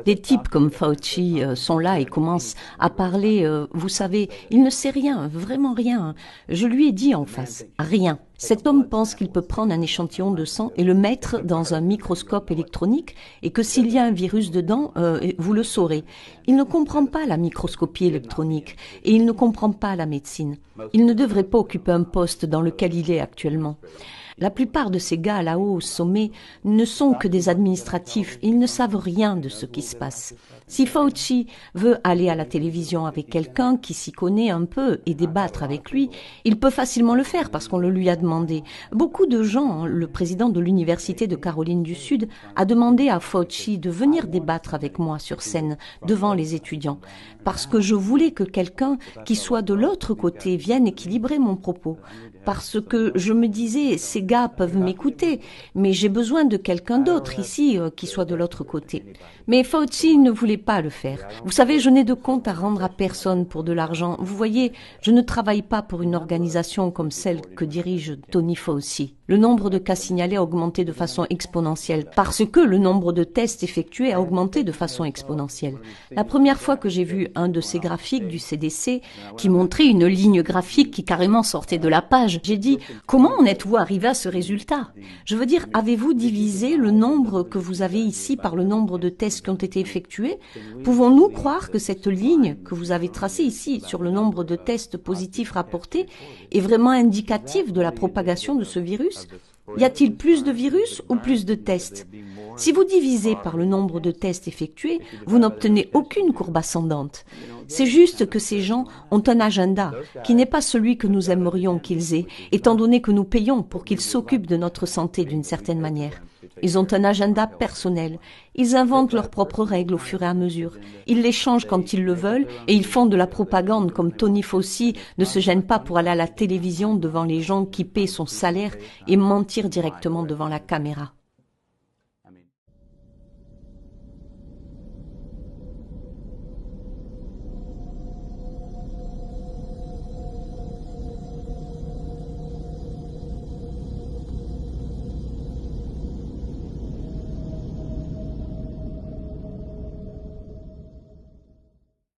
Des types comme Fauci sont là et commencent à parler, vous savez, il ne sait rien, vraiment rien. Je lui ai dit en face, rien. Cet homme pense qu'il peut prendre un échantillon de sang et le mettre dans un microscope électronique et que s'il y a un virus dedans, vous le saurez. Il ne comprend pas la microscopie électronique et il ne comprend pas la médecine. Il ne devrait pas occuper un poste dans lequel il est actuellement. La plupart de ces gars là-haut au sommet ne sont que des administratifs, ils ne savent rien de ce qui se passe. Si Fauci veut aller à la télévision avec quelqu'un qui s'y connaît un peu et débattre avec lui, il peut facilement le faire parce qu'on le lui a demandé. Beaucoup de gens, le président de l'université de Caroline du Sud a demandé à Fauci de venir débattre avec moi sur scène devant les étudiants parce que je voulais que quelqu'un qui soit de l'autre côté vienne équilibrer mon propos. Parce que je me disais, ces gars peuvent m'écouter, mais j'ai besoin de quelqu'un d'autre ici qui soit de l'autre côté. Mais Fauci ne voulait pas le faire. Vous savez, je n'ai de compte à rendre à personne pour de l'argent. Vous voyez, je ne travaille pas pour une organisation comme celle que dirige Tony Fauci. Le nombre de cas signalés a augmenté de façon exponentielle parce que le nombre de tests effectués a augmenté de façon exponentielle. La première fois que j'ai vu un de ces graphiques du CDC qui montrait une ligne graphique qui carrément sortait de la page, j'ai dit « Comment en êtes-vous arrivé à ce résultat ?» Je veux dire, avez-vous divisé le nombre que vous avez ici par le nombre de tests qui ont été effectués? Pouvons-nous croire que cette ligne que vous avez tracée ici sur le nombre de tests positifs rapportés est vraiment indicative de la propagation de ce virus? Y a-t-il plus de virus ou plus de tests? Si vous divisez par le nombre de tests effectués, vous n'obtenez aucune courbe ascendante. C'est juste que ces gens ont un agenda qui n'est pas celui que nous aimerions qu'ils aient, étant donné que nous payons pour qu'ils s'occupent de notre santé d'une certaine manière. Ils ont un agenda personnel. Ils inventent leurs propres règles au fur et à mesure. Ils les changent quand ils le veulent et ils font de la propagande comme Tony Fauci ne se gêne pas pour aller à la télévision devant les gens qui paient son salaire et mentir directement devant la caméra.